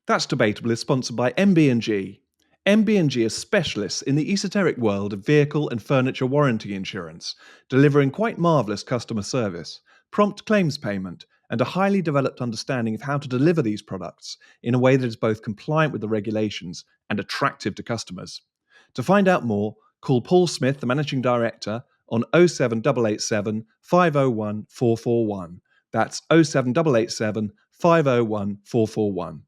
That's Debatable is sponsored by MB&G. MB&G are specialists in the esoteric world of vehicle and furniture warranty insurance, delivering quite marvellous customer service, prompt claims payment, and a highly developed understanding of how to deliver these products in a way that is both compliant with the regulations and attractive to customers. To find out more, call Paul Smith, the Managing Director, on 07887 501 441. That's 07887 501 441.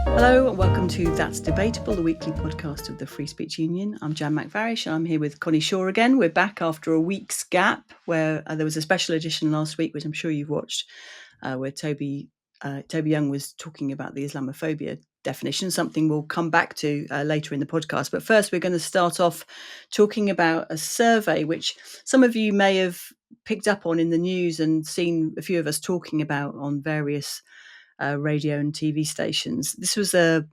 Hello and welcome to That's Debatable, the weekly podcast of the Free Speech Union. I'm Jan McVarish and I'm here with Connie Shaw again. We're back after a week's gap where there was a special edition last week, which I'm sure you've watched, where Toby Young was talking about the Islamophobia definition, something we'll come back to later in the podcast. But first, we're going to start off talking about a survey, which some of you may have picked up on in the news and seen a few of us talking about on various radio and TV stations. This was a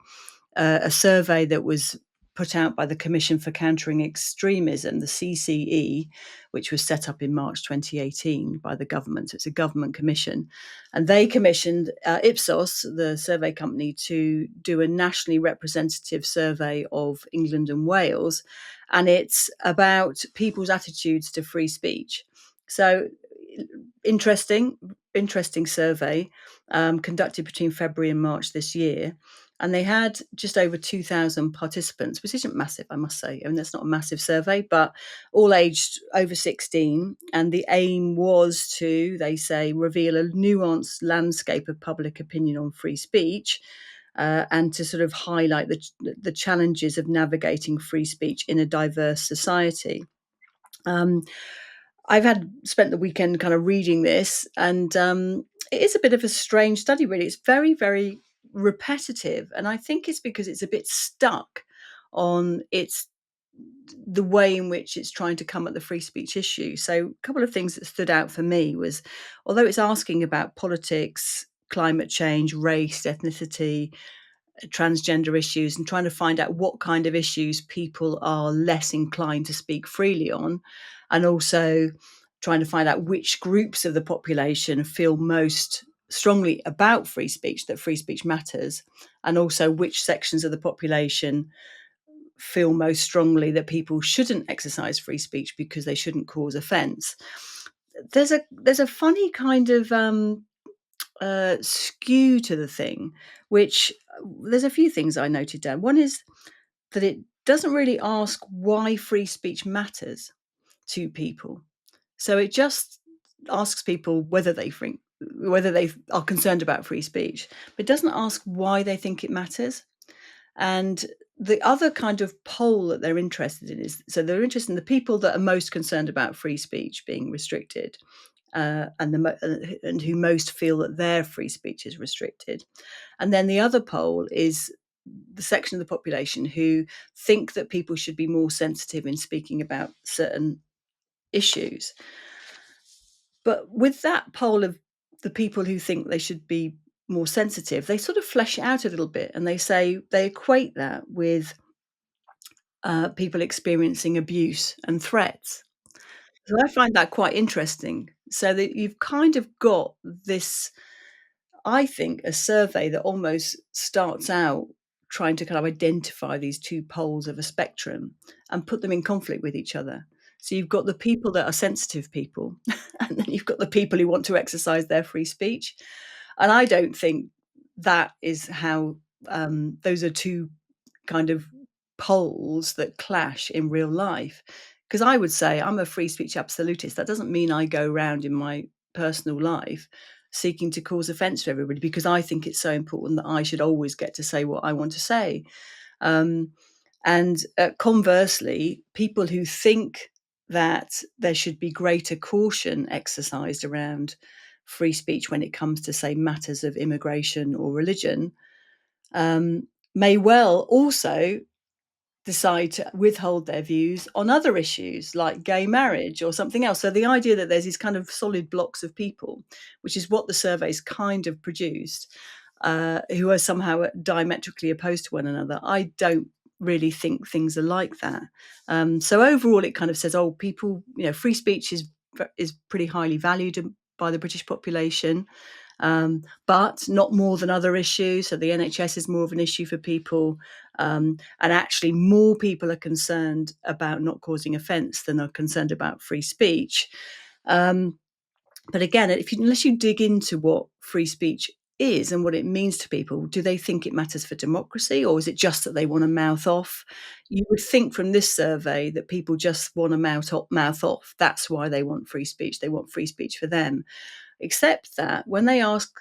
survey that was put out by the Commission for Countering Extremism, the CCE, which was set up in March 2018 by the government. So it's a government commission. And they commissioned Ipsos, the survey company, to do a nationally representative survey of England and Wales. And it's about people's attitudes to free speech. So interesting survey conducted between February and March this year. And they had just over 2,000 participants, which isn't massive, I must say. I mean, that's not a massive survey, but all aged over 16. And the aim was to, they say, reveal a nuanced landscape of public opinion on free speech and to sort of highlight the challenges of navigating free speech in a diverse society. I've spent the weekend kind of reading this, and it is a bit of a strange study, really. It's very, very repetitive, and I think it's because it's a bit stuck on the way in which it's trying to come at the free speech issue. So a couple of things that stood out for me was, although it's asking about politics, climate change, race, ethnicity, transgender issues, and trying to find out what kind of issues people are less inclined to speak freely on, and also trying to find out which groups of the population feel most strongly about free speech, that free speech matters, and also which sections of the population feel most strongly that people shouldn't exercise free speech because they shouldn't cause offence. There's a funny kind of skew to the thing, which there's a few things I noted down. One is that it doesn't really ask why free speech matters to people. So it just asks people whether they are concerned about free speech, but it doesn't ask why they think it matters. And the other kind of poll that they're interested in is, so they're interested in the people that are most concerned about free speech being restricted, and who most feel that their free speech is restricted. And then the other poll is the section of the population who think that people should be more sensitive in speaking about certain issues. But with that poll of the people who think they should be more sensitive, they sort of flesh it out a little bit, and they say they equate that with people experiencing abuse and threats. So I find that quite interesting. So that you've kind of got this, I think, a survey that almost starts out trying to kind of identify these two poles of a spectrum and put them in conflict with each other. So you've got the people that are sensitive people, and then you've got the people who want to exercise their free speech. And I don't think that is how those are two kind of poles that clash in real life. Because I would say I'm a free speech absolutist. That doesn't mean I go around in my personal life seeking to cause offence to everybody, because I think it's so important that I should always get to say what I want to say. And conversely, people who think that there should be greater caution exercised around free speech when it comes to, say, matters of immigration or religion, may well also decide to withhold their views on other issues like gay marriage or something else. So the idea that there's these kind of solid blocks of people, which is what the surveys kind of produced, who are somehow diametrically opposed to one another, I don't really think things are like that. So overall, it kind of says, oh, people, free speech is pretty highly valued by the British population, but not more than other issues. So the NHS is more of an issue for people, and actually more people are concerned about not causing offence than are concerned about free speech. But again, unless you dig into what free speech is and what it means to people, do they think it matters for democracy, or is it just that they want to mouth off? You would think from this survey that people just want to mouth off. That's why they want free speech. They want free speech for them. Except that when they ask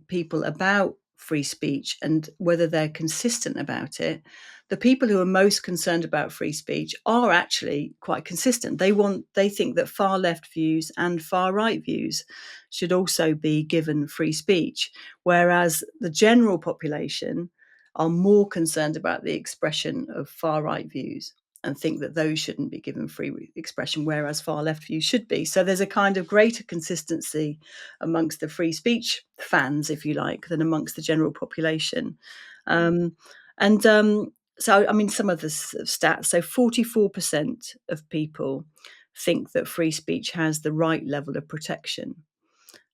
people about free speech and whether they're consistent about it, the people who are most concerned about free speech are actually quite consistent. They think that far left views and far right views should also be given free speech, whereas the general population are more concerned about the expression of far right views and think that those shouldn't be given free expression, whereas far left views should be. So there's a kind of greater consistency amongst the free speech fans, if you like, than amongst the general population. So, I mean, some of the stats. So 44% of people think that free speech has the right level of protection.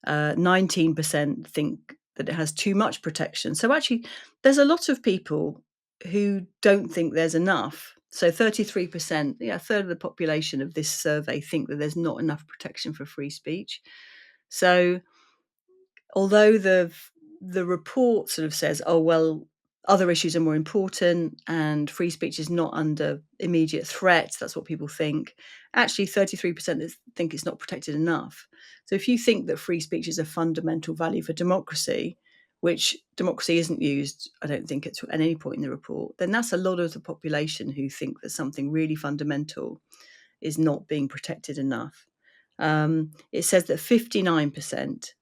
19% think that it has too much protection. So actually, there's a lot of people who don't think there's enough. So 33%, a third of the population of this survey think that there's not enough protection for free speech. So although the report sort of says, oh, well, other issues are more important and free speech is not under immediate threat, that's what people think, actually 33% think it's not protected enough. So if you think that free speech is a fundamental value for democracy, which democracy isn't used, I don't think, at any point in the report, then that's a lot of the population who think that something really fundamental is not being protected enough. It says that 59%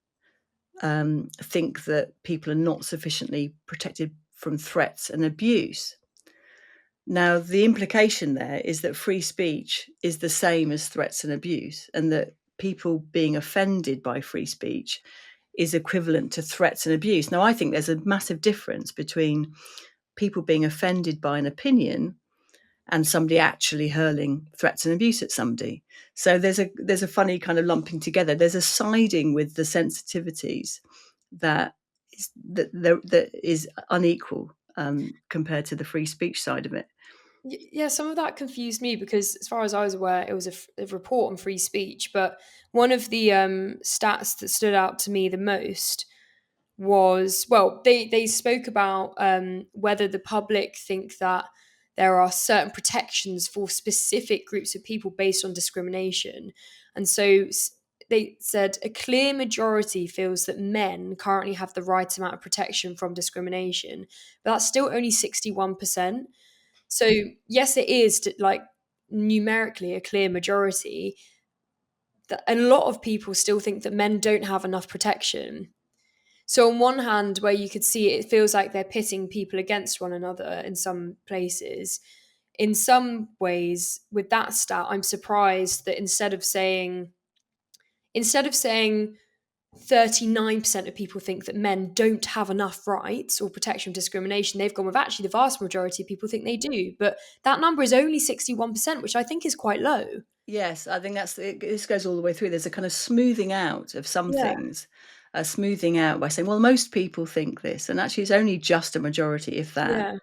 think that people are not sufficiently protected from threats and abuse. Now, the implication there is that free speech is the same as threats and abuse, and that people being offended by free speech is equivalent to threats and abuse. Now, I think there's a massive difference between people being offended by an opinion and somebody actually hurling threats and abuse at somebody. So there's a funny kind of lumping together. There's a siding with the sensitivities that is unequal compared to the free speech side of it. Yeah, some of that confused me because, as far as I was aware, it was a report on free speech. But one of the stats that stood out to me the most was, well, they spoke about whether the public think that there are certain protections for specific groups of people based on discrimination. And so they said a clear majority feels that men currently have the right amount of protection from discrimination, but that's still only 61%. So yes, it is like numerically a clear majority. And a lot of people still think that men don't have enough protection. So on one hand, where you could see it feels like they're pitting people against one another in some places. In some ways, with that stat, I'm surprised that instead of saying 39% of people think that men don't have enough rights or protection from discrimination, they've gone with actually the vast majority of people think they do. But that number is only 61%, which I think is quite low. Yes, I think this goes all the way through. There's a kind of smoothing out of some Yeah. things, smoothing out by saying, well, most people think this, and actually it's only just a majority, if that. Yeah.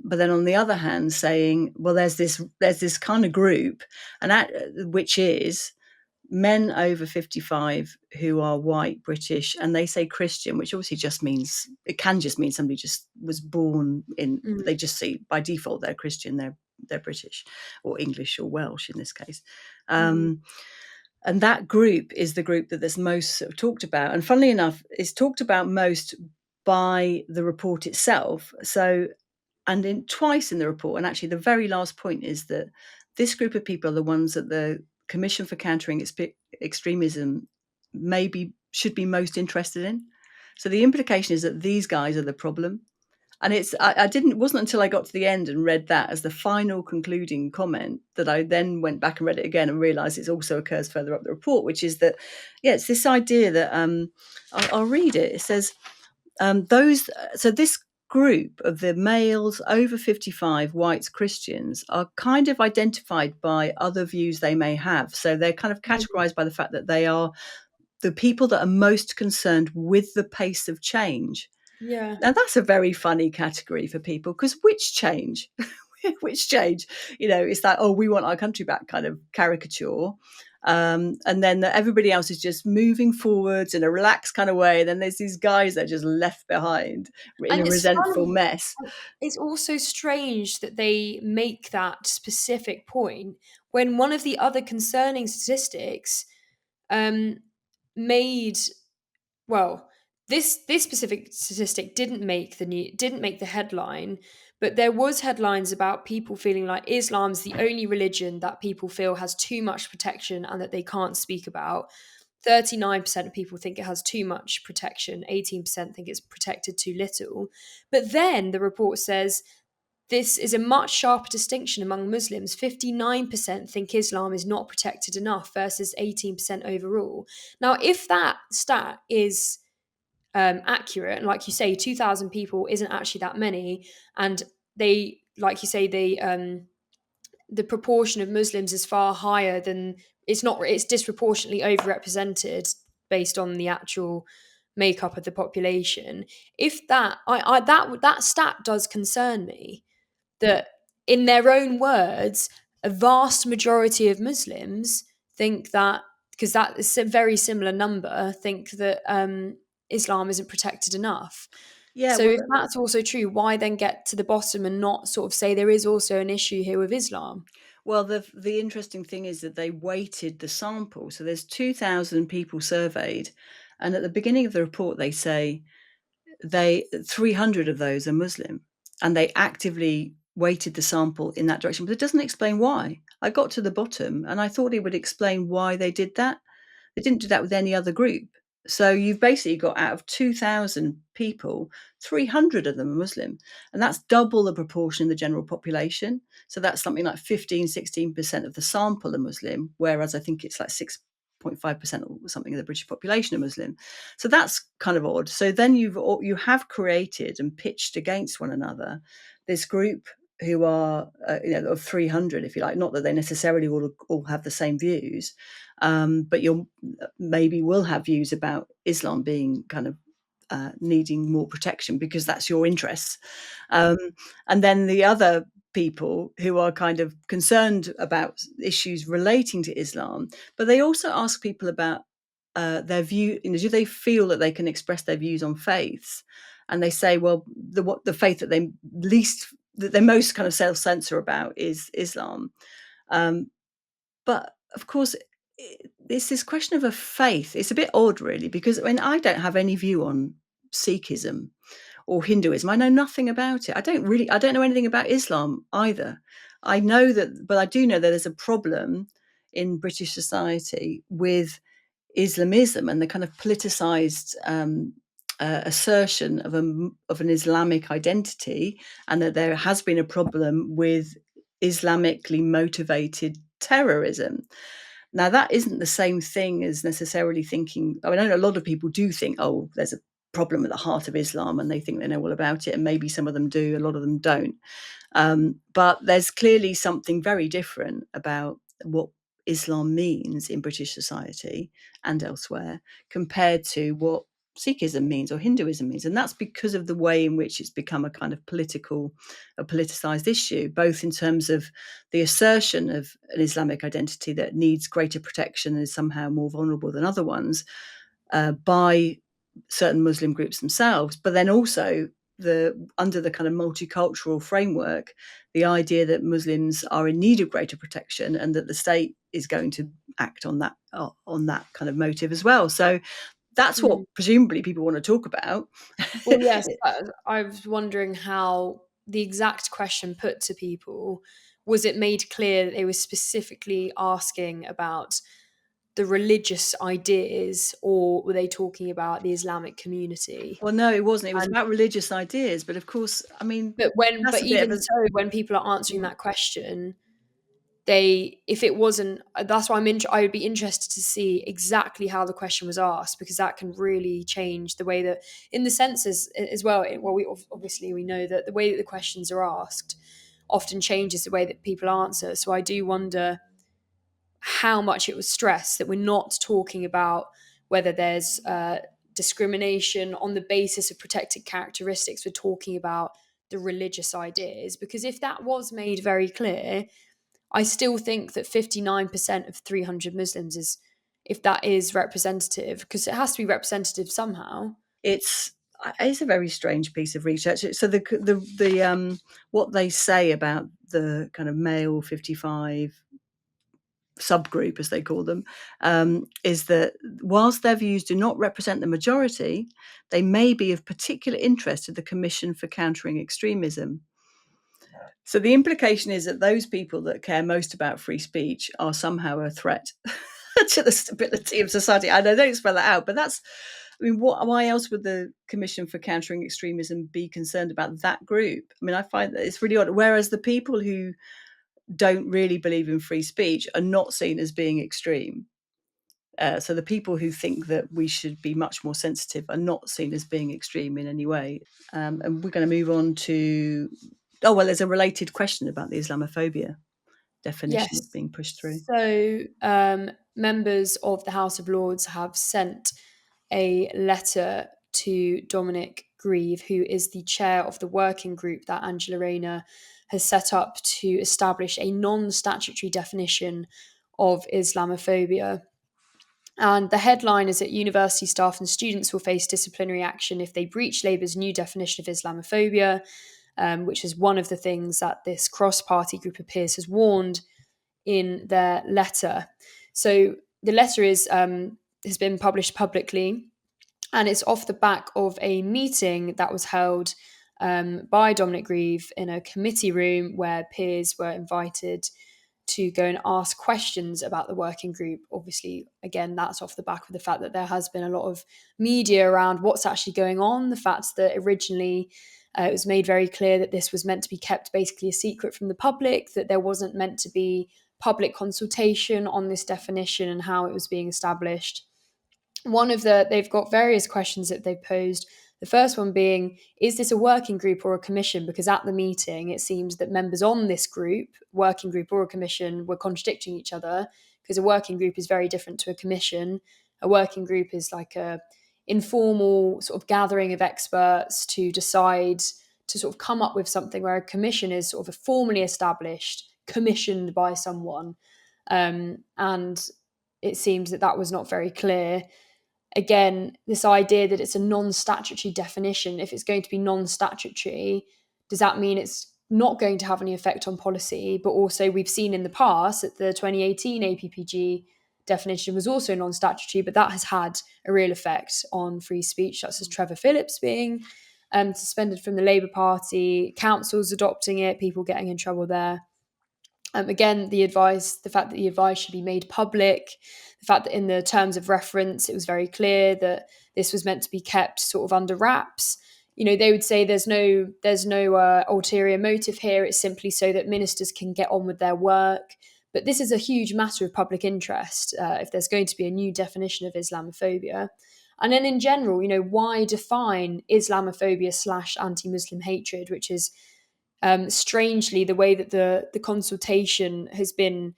But then on the other hand, saying, well, there's this kind of group, which is men over 55 who are white, British, and they say Christian, which obviously it can just mean somebody just was born in. They just see by default they're Christian, they're British or English or Welsh in this case. And that group is the group that there's most sort of talked about. And funnily enough, it's talked about most by the report itself. So, and twice in the report, and actually the very last point is that this group of people are the ones that the Commission for Countering Extremism should be most interested in. So the implication is that these guys are the problem. And it wasn't until I got to the end and read that as the final concluding comment that I then went back and read it again and realised it also occurs further up the report, which is that, it's this idea that I'll read it. It says, this group of the males over 55 whites Christians are kind of identified by other views they may have. So they're kind of categorized by the fact that they are the people that are most concerned with the pace of change. Yeah. Now, that's a very funny category for people, because which change? Which change? It's that, oh, we want our country back kind of caricature. And then everybody else is just moving forwards in a relaxed kind of way. And then there's these guys that are just left behind in And a it's resentful funny. mess. It's also strange that they make that specific point when one of the other concerning statistics made well, this specific statistic didn't make the headline, but there was headlines about people feeling like Islam's the only religion that people feel has too much protection and that they can't speak about. 39% of people think it has too much protection, 18% think it's protected too little. But then the report says this is a much sharper distinction among Muslims. 59% think Islam is not protected enough versus 18% overall. Now, if that stat is accurate, and like you say, 2,000 people isn't actually that many, and they, like you say, the proportion of Muslims is far higher than it's disproportionately overrepresented based on the actual makeup of the population. If that stat does concern me, that in their own words, a vast majority of Muslims think that, because that is a very similar number, think that Islam isn't protected enough. Yeah, So well, if that's also true, why then get to the bottom and not sort of say there is also an issue here with Islam? well, the interesting thing is that they weighted the sample. So there's 2,000 people surveyed, and at the beginning of the report, they say 300 of those are Muslim, and they actively weighted the sample in that direction. But it doesn't explain why. I got to the bottom, and I thought it would explain why they did that. They didn't do that with any other group. So you've basically got, out of 2,000 people, 300 of them are Muslim. And that's double the proportion in the general population. So that's something like 15, 16% of the sample are Muslim, whereas I think it's like 6.5% or something of the British population are Muslim. So that's kind of odd. So then you have created and pitched against one another this group who are, of 300, if you like. Not that they necessarily all have the same views, but you'll maybe will have views about Islam being kind of needing more protection because that's your interests. And then the other people who are kind of concerned about issues relating to Islam, but they also ask people about their view. Do they feel that they can express their views on faiths? And they say, well, the faith that they most kind of self-censor about is Islam. But of course, it's this question of a faith. It's a bit odd, really, because I don't have any view on Sikhism or Hinduism. I know nothing about it. I don't know anything about Islam either. I know that, but I do know that there's a problem in British society with Islamism and the kind of politicized assertion of an Islamic identity, and that there has been a problem with Islamically motivated terrorism. Now, that isn't the same thing as necessarily thinking. I know a lot of people do think, oh, there's a problem at the heart of Islam, and they think they know all about it, and maybe some of them do, a lot of them don't. But there's clearly something very different about what Islam means in British society and elsewhere compared to what Sikhism means or Hinduism means. And that's because of the way in which it's become a kind of a politicized issue, both in terms of the assertion of an Islamic identity that needs greater protection and is somehow more vulnerable than other ones by certain Muslim groups themselves, but then also under the kind of multicultural framework, the idea that Muslims are in need of greater protection and that the state is going to act on that kind of motive as well. So that's what Mm. presumably people want to talk about. Well, yes, I was wondering how the exact question put to people, was it made clear that they were specifically asking about the religious ideas, or were they talking about the Islamic community? Well, no, it wasn't. It was And about religious ideas, but of course, I mean, but that's a bit of even a so, when people are answering that question, if it wasn't, that's why I would be interested to see exactly how the question was asked, because that can really change the way that, in the census as well, we know that the way that the questions are asked often changes the way that people answer. So I do wonder how much it was stressed that we're not talking about whether there's discrimination on the basis of protected characteristics. We're talking about the religious ideas, because if that was made very clear, I still think that 59% of 300 Muslims is, if that is representative, because it has to be representative somehow. It's a very strange piece of research. So the what they say about the kind of male 55 subgroup, as they call them, is that whilst their views do not represent the majority, they may be of particular interest to the Commission for Countering Extremism. So the implication is that those people that care most about free speech are somehow a threat to the stability of society. I don't spell that out, but that's, I mean, why else would the Commission for Countering Extremism be concerned about that group? I mean, I find that it's really odd. Whereas the people who don't really believe in free speech are not seen as being extreme. So the people who think that we should be much more sensitive are not seen as being extreme in any way. And we're going to move on to, there's a related question about the Islamophobia definition that's Yes. being pushed through. So members of the House of Lords have sent a letter to Dominic Grieve, who is the chair of the working group that Angela Rayner has set up to establish a non-statutory definition of Islamophobia. And the headline is that university staff and students will face disciplinary action if they breach Labour's new definition of Islamophobia, which is one of the things that this cross-party group of peers has warned in their letter. So the letter has been published publicly, and it's off the back of a meeting that was held by Dominic Grieve in a committee room where peers were invited to go and ask questions about the working group. Obviously, again, that's off the back of the fact that there has been a lot of media around what's actually going on, the fact that originally it was made very clear that this was meant to be kept basically a secret from the public, that there wasn't meant to be public consultation on this definition and how it was being established. They've got various questions that they've posed. The first one being, is this a working group or a commission? Because at the meeting, it seems that members on this group, working group or a commission, were contradicting each other, because a working group is very different to a commission. A working group is like a informal sort of gathering of experts to decide, to sort of come up with something, where a commission is sort of a formally established, commissioned by someone. And it seems that that was not very clear. Again, this idea that it's a non-statutory definition, if it's going to be non-statutory, does that mean it's not going to have any effect on policy? But also, we've seen in the past that the 2018 APPG definition was also non-statutory, but that has had a real effect on free speech, such as Trevor Phillips being suspended from the Labour Party, councils adopting it, people getting in trouble there. Again, the fact that the advice should be made public, the fact that in the terms of reference, it was very clear that this was meant to be kept sort of under wraps. You know, they would say there's no ulterior motive here. It's simply so that ministers can get on with their work. But this is a huge matter of public interest if there's going to be a new definition of Islamophobia. And then in general, you know, why define Islamophobia / anti-Muslim hatred, which is strangely the way that the consultation has been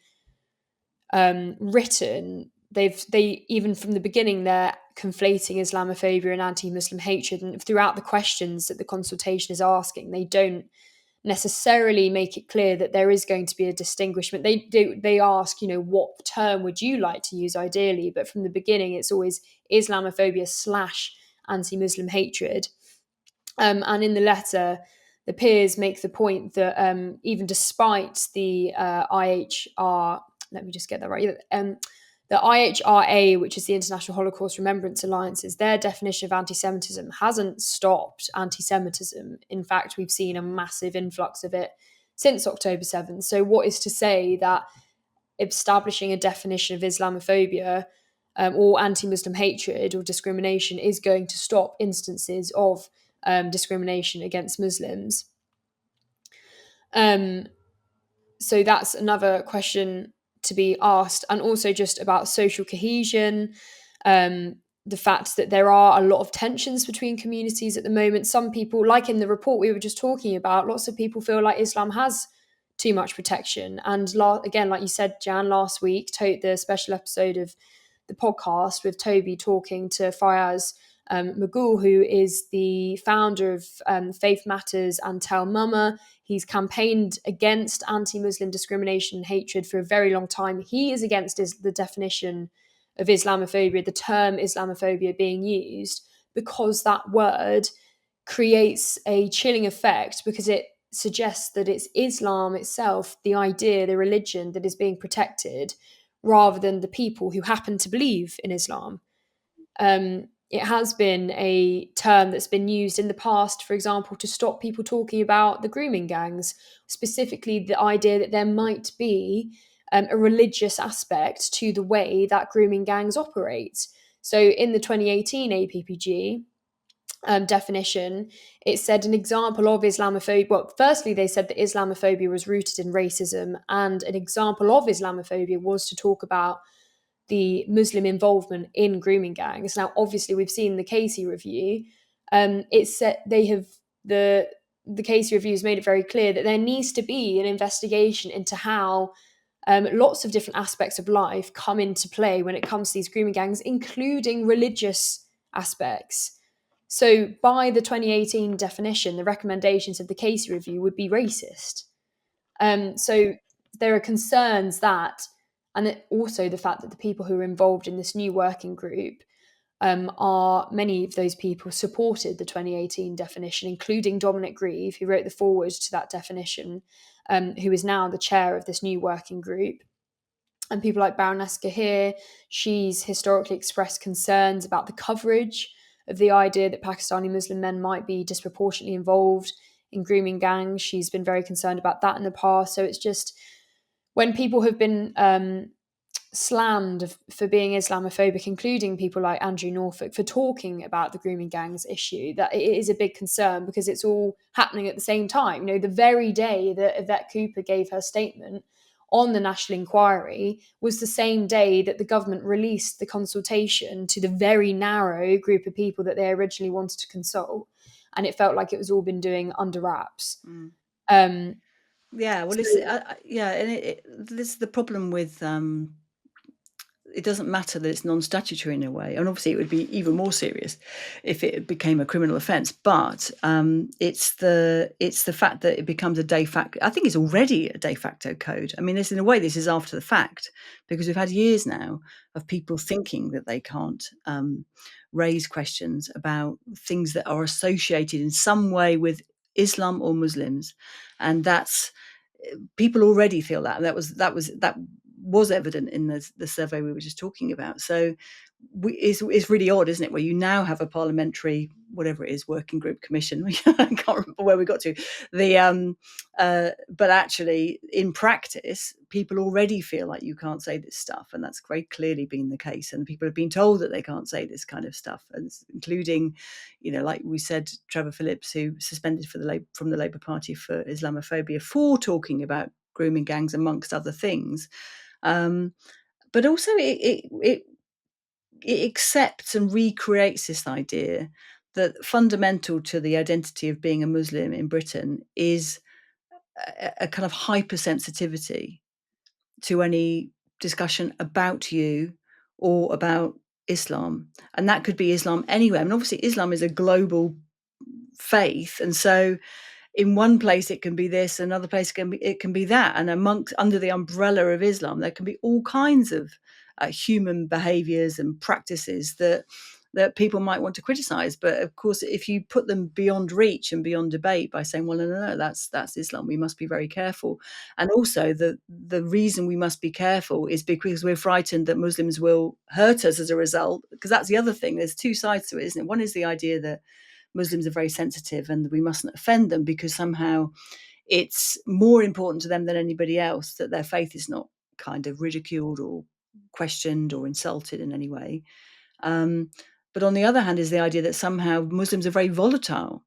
written. They even from the beginning, they're conflating Islamophobia and anti-Muslim hatred, and throughout the questions that the consultation is asking, they don't necessarily make it clear that there is going to be a distinguishment. They ask, you know, what term would you like to use ideally, but from the beginning it's always Islamophobia / anti-Muslim hatred. And in the letter, the peers make the point that even despite the IHR, let me just get that right, the IHRA, which is the International Holocaust Remembrance Alliance's, their definition of anti-Semitism hasn't stopped anti-Semitism. In fact, we've seen a massive influx of it since October 7th. So what is to say that establishing a definition of Islamophobia or anti-Muslim hatred or discrimination is going to stop instances of discrimination against Muslims? So that's another question to be asked, and also just about social cohesion. The fact that there are a lot of tensions between communities at the moment. Some people, like in the report we were just talking about, lots of people feel like Islam has too much protection. And again, like you said, Jan, last week, the special episode of the podcast with Toby talking to Fayaz Magul, who is the founder of Faith Matters and Tell Mama. He's campaigned against anti-Muslim discrimination and hatred for a very long time. He is against the definition of Islamophobia, the term Islamophobia being used, because that word creates a chilling effect, because it suggests that it's Islam itself, the idea, the religion, that is being protected, rather than the people who happen to believe in Islam. It has been a term that's been used in the past, for example, to stop people talking about the grooming gangs, specifically the idea that there might be a religious aspect to the way that grooming gangs operate. So in the 2018 APPG, definition, it said an example of Islamophobia. Well, firstly, they said that Islamophobia was rooted in racism, and an example of Islamophobia was to talk about the Muslim involvement in grooming gangs. Now, obviously, we've seen the Casey review. It's said they have the Casey review has made it very clear that there needs to be an investigation into how lots of different aspects of life come into play when it comes to these grooming gangs, including religious aspects. So, by the 2018 definition, the recommendations of the Casey review would be racist. So, there are concerns that, and also the fact that the people who are involved in this new working group are many of those people supported the 2018 definition, including Dominic Grieve, who wrote the foreword to that definition, who is now the chair of this new working group. And people like Baroness Gahir, she's historically expressed concerns about the coverage of the idea that Pakistani Muslim men might be disproportionately involved in grooming gangs. She's been very concerned about that in the past. So it's just, when people have been slammed for being Islamophobic, including people like Andrew Norfolk, for talking about the grooming gangs issue, that it is a big concern, because it's all happening at the same time. The very day that Yvette Cooper gave her statement on the national inquiry was the same day that the government released the consultation to the very narrow group of people that they originally wanted to consult, and it felt like it was all been doing under wraps. Yeah, well, So- and this is the problem with it doesn't matter that it's non-statutory in a way, and obviously it would be even more serious if it became a criminal offence. But it's the fact that it becomes a de facto. I think it's already a de facto code. I mean, in a way, this is after the fact, because we've had years now of people thinking that they can't raise questions about things that are associated in some way with Islam or Muslims, and that's, people already feel that. That was evident in the survey we were just talking about. So it's really odd, isn't it, where you now have a parliamentary, whatever it is, working group, commission, I can't remember where we got to, but actually in practice people already feel like you can't say this stuff, and that's very clearly been the case, and people have been told that they can't say this kind of stuff, and including, like we said, Trevor Phillips, who suspended from the Labour Party for Islamophobia for talking about grooming gangs amongst other things. But also it accepts and recreates this idea that fundamental to the identity of being a Muslim in Britain is a kind of hypersensitivity to any discussion about you or about Islam. And that could be Islam anywhere. I mean, obviously Islam is a global faith, and so in one place it can be this, another place it can be that, and under the umbrella of Islam there can be all kinds of human behaviors and practices that people might want to criticize. But of course, if you put them beyond reach and beyond debate by saying, well, no, that's Islam, we must be very careful. And also the reason we must be careful is because we're frightened that Muslims will hurt us as a result, because that's the other thing. There's two sides to it, isn't it? One is the idea that Muslims are very sensitive and we mustn't offend them because somehow it's more important to them than anybody else that their faith is not kind of ridiculed or questioned or insulted in any way. But on the other hand is the idea that somehow Muslims are very volatile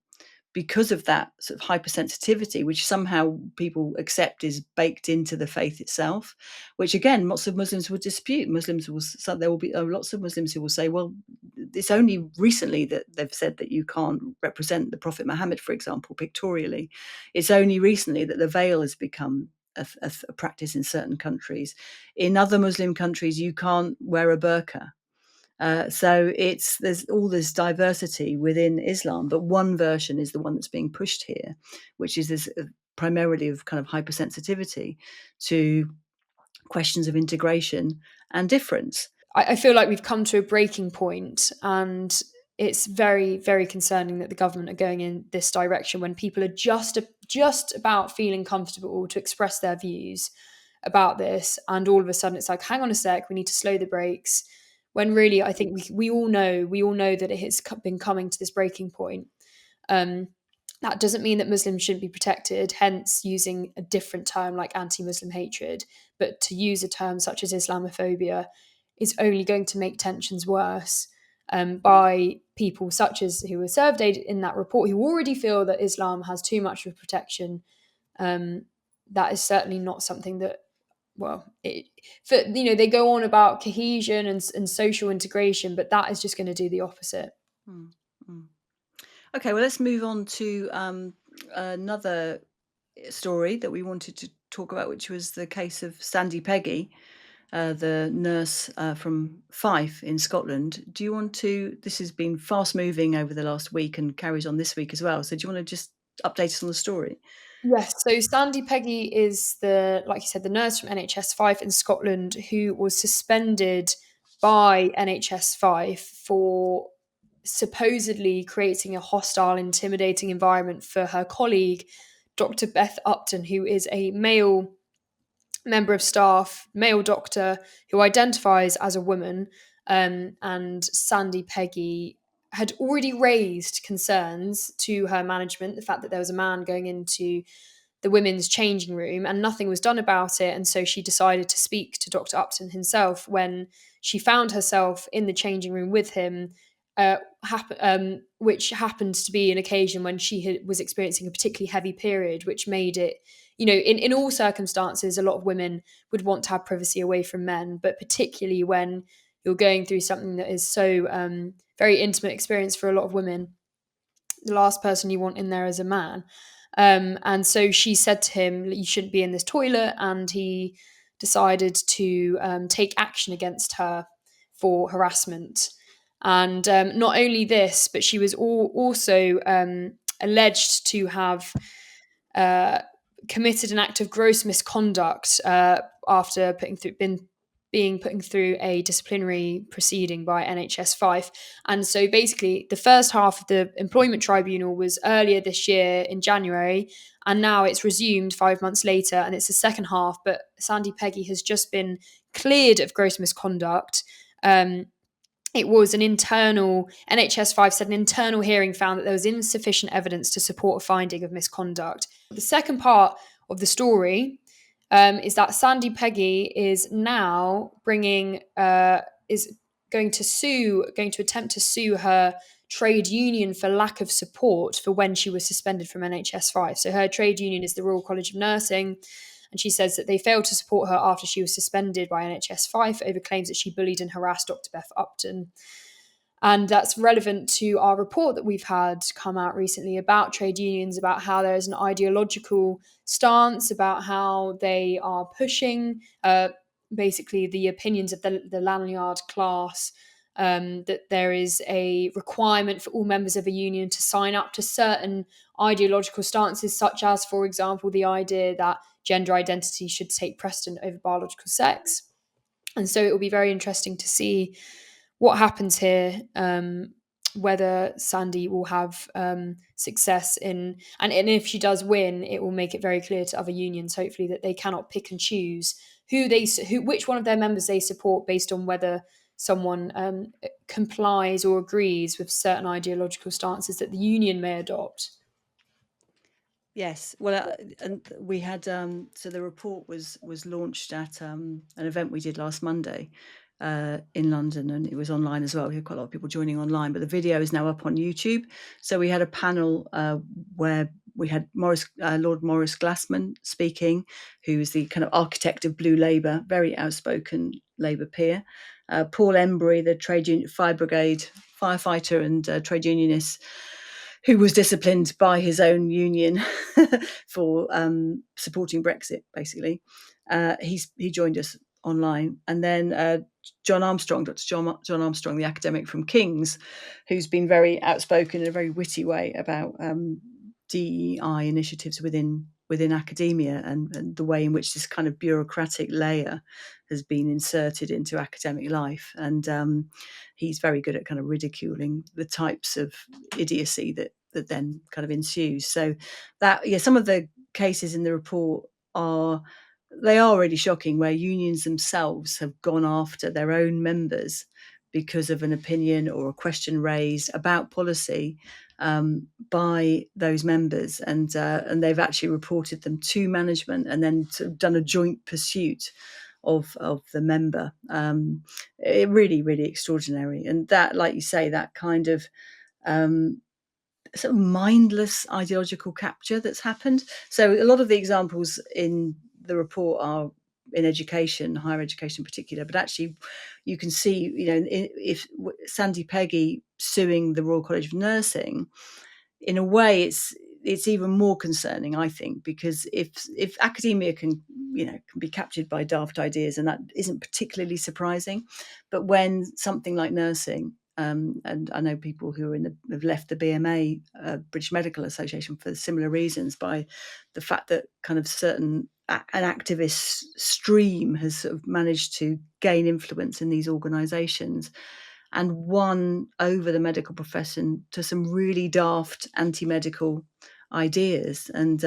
because of that sort of hypersensitivity, which somehow people accept is baked into the faith itself, which again, lots of Muslims will dispute. So there will be lots of Muslims who will say, well, it's only recently that they've said that you can't represent the Prophet Muhammad, for example, pictorially. It's only recently that the veil has become a practice in certain countries. In other Muslim countries, you can't wear a burqa. So there's all this diversity within Islam, but one version is the one that's being pushed here, which is this primarily of kind of hypersensitivity to questions of integration and difference. I feel like we've come to a breaking point, and it's very, very concerning that the government are going in this direction when people are just about feeling comfortable to express their views about this, and all of a sudden it's like, hang on a sec, we need to slow the brakes. When really, I think we all know that it has been coming to this breaking point. That doesn't mean that Muslims shouldn't be protected, hence using a different term like anti-Muslim hatred. But to use a term such as Islamophobia is only going to make tensions worse, by people such as who were surveyed in that report, who already feel that Islam has too much of protection. That is certainly not something that, they go on about cohesion and social integration, but that is just going to do the opposite. Mm-hmm. Okay, well, let's move on to another story that we wanted to talk about, which was the case of Sandy Peggy, the nurse from Fife in Scotland. Do you want to? This has been fast moving over the last week and carries on this week as well. So do you want to just update us on the story? Yes, so Sandy Peggy is like you said, the nurse from NHS Fife in Scotland who was suspended by NHS Fife for supposedly creating a hostile, intimidating environment for her colleague, Dr. Beth Upton, who is a male member of staff, male doctor who identifies as a woman. And Sandy Peggy had already raised concerns to her management, the fact that there was a man going into the women's changing room and nothing was done about it. And so she decided to speak to Dr. Upton himself when she found herself in the changing room with him, which happened to be an occasion when she was experiencing a particularly heavy period, which made it, in all circumstances, a lot of women would want to have privacy away from men, but particularly when you're going through something that is so very intimate experience for a lot of women, the last person you want in there is a man. And so she said to him, you shouldn't be in this toilet. And he decided to take action against her for harassment. And not only this, but she was also alleged to have committed an act of gross misconduct after being put through a disciplinary proceeding by NHS Fife. And so basically the first half of the employment tribunal was earlier this year in January, and now it's resumed 5 months later, and it's the second half, but Sandy Peggy has just been cleared of gross misconduct. It was an internal, NHS Fife said an internal hearing found that there was insufficient evidence to support a finding of misconduct. The second part of the story is that Sandy Peggy is now is going to attempt to sue her trade union for lack of support for when she was suspended from NHS Fife. So her trade union is the Royal College of Nursing, and she says that they failed to support her after she was suspended by NHS Fife over claims that she bullied and harassed Dr. Beth Upton. And that's relevant to our report that we've had come out recently about trade unions, about how there is an ideological stance, about how they are pushing basically the opinions of the lanyard class, that there is a requirement for all members of a union to sign up to certain ideological stances, such as, for example, the idea that gender identity should take precedent over biological sex. And so it will be very interesting to see what happens here, whether Sandy will have success and if she does win, it will make it very clear to other unions, hopefully, that they cannot pick and choose which one of their members they support based on whether someone complies or agrees with certain ideological stances that the union may adopt. Yes, well, and we had so the report was launched at an event we did last Monday, in London, and it was online as well. We had quite a lot of people joining online, but the video is now up on YouTube. So we had a panel where we had Lord Maurice Glassman speaking, who is the kind of architect of Blue Labour, very outspoken Labour peer. Paul Embry, the fire brigade firefighter and trade unionist, who was disciplined by his own union for supporting Brexit, basically. He joined us online. And then John Armstrong, Dr. John Armstrong, the academic from King's, who's been very outspoken in a very witty way about DEI initiatives within academia and the way in which this kind of bureaucratic layer has been inserted into academic life. And he's very good at kind of ridiculing the types of idiocy that then kind of ensues. So some of the cases in the report are really shocking, where unions themselves have gone after their own members because of an opinion or a question raised about policy by those members, and they've actually reported them to management and then sort of done a joint pursuit of the member. It really, really extraordinary. And that, like you say, that kind of sort of mindless ideological capture that's happened. So a lot of the examples in the report are in education, higher education in particular, but actually you can see, if Sandy Peggy suing the Royal College of Nursing, in a way it's even more concerning, I think, because if academia can be captured by daft ideas, and that isn't particularly surprising, but when something like nursing, and I know people who have left the BMA, British Medical Association, for similar reasons, by the fact that kind of an activist stream has sort of managed to gain influence in these organisations and won over the medical profession to some really daft anti-medical ideas. And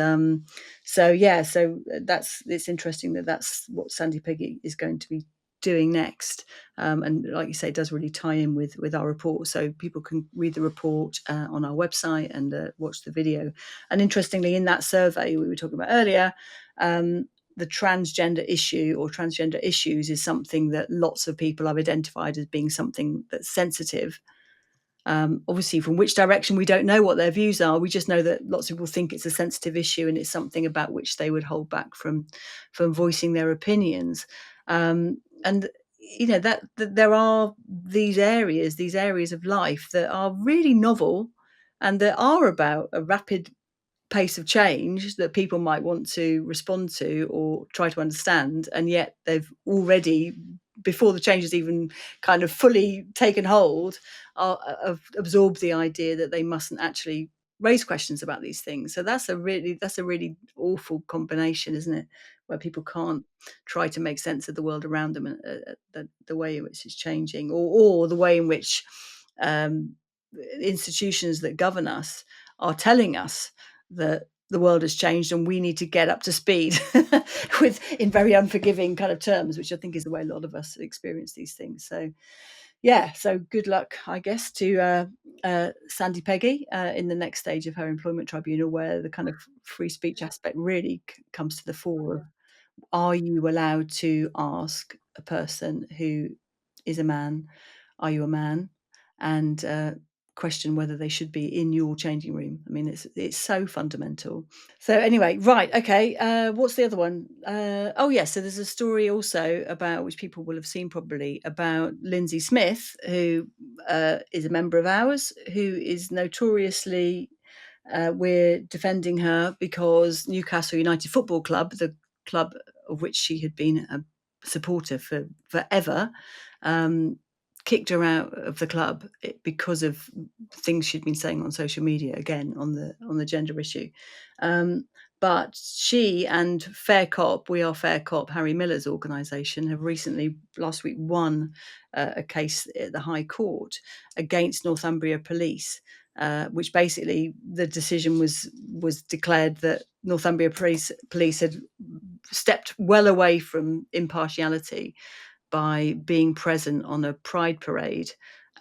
so it's interesting that that's what Sandy Peggy is going to be doing next, and like you say, it does really tie in with our report, so people can read the report on our website and watch the video. And interestingly, in that survey we were talking about earlier, the transgender issue or transgender issues is something that lots of people have identified as being something that's sensitive. Obviously, from which direction we don't know what their views are. We just know that lots of people think it's a sensitive issue and it's something about which they would hold back from voicing their opinions. And that there are these areas of life that are really novel and that are about a rapid pace of change that people might want to respond to or try to understand, and yet they've already, before the change has even kind of fully taken hold, have absorbed the idea that they mustn't actually raise questions about these things. So that's a really awful combination, isn't it, where people can't try to make sense of the world around them, and the way in which it's changing, or the way in which institutions that govern us are telling us that the world has changed and we need to get up to speed in very unforgiving kind of terms, which I think is the way a lot of us experience these things. So good luck, I guess, to Sandy Peggy in the next stage of her employment tribunal, where the kind of free speech aspect really comes to the fore of, are you allowed to ask a person who is a man, are you a man? And question whether they should be in your changing room. I mean, it's so fundamental. So anyway, right, okay. What's the other one? So there's a story also about, which people will have seen probably, about Lindsay Smith, who is a member of ours, who is notoriously, we're defending her because Newcastle United Football Club, the club of which she had been a supporter for forever, kicked her out of the club because of things she'd been saying on social media, again on the gender issue. But she and Fair Cop, We Are Fair Cop, Harry Miller's organisation, have recently, last week, won a case at the High Court against Northumbria Police, which basically the decision was declared that Northumbria Police had stepped well away from impartiality by being present on a pride parade,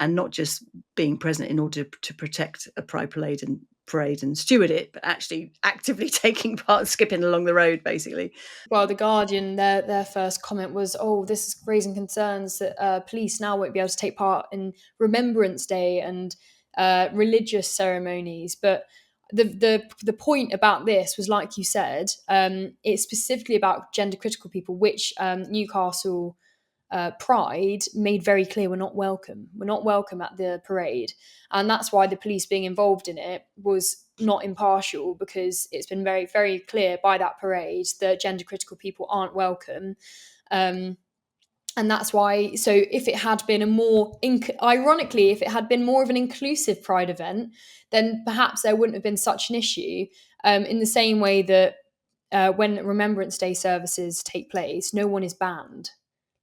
and not just being present in order to protect a pride parade and parade and steward it, but actually actively taking part, skipping along the road, basically. Well, The Guardian, their first comment was, "Oh, this is raising concerns that police now won't be able to take part in Remembrance Day and religious ceremonies." But the point about this was, like you said, it's specifically about gender critical people, which Newcastle Pride made very clear we're not welcome. We're not welcome at the parade. And that's why the police being involved in it was not impartial, because it's been very, very clear by that parade that gender critical people aren't welcome. And that's why, so if it had been a more, ironically, if it had been more of an inclusive Pride event, then perhaps there wouldn't have been such an issue. In the same way that when Remembrance Day services take place, no one is banned.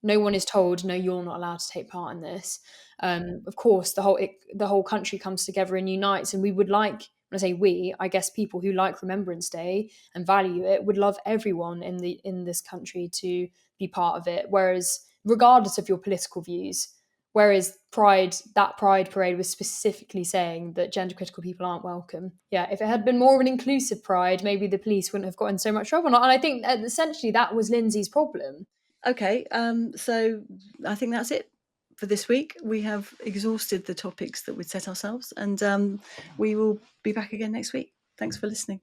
No one is told, no, you're not allowed to take part in this. Of course, the whole country comes together and unites, and we would like, when I say we, I guess people who like Remembrance Day and value it would love everyone in this country to be part of it. Whereas, regardless of your political views, whereas that Pride parade was specifically saying that gender critical people aren't welcome. Yeah, if it had been more of an inclusive Pride, maybe the police wouldn't have got in so much trouble. And I think essentially that was Lindsay's problem. Okay, so I think that's it for this week. We have exhausted the topics that we'd set ourselves, and we will be back again next week. Thanks for listening.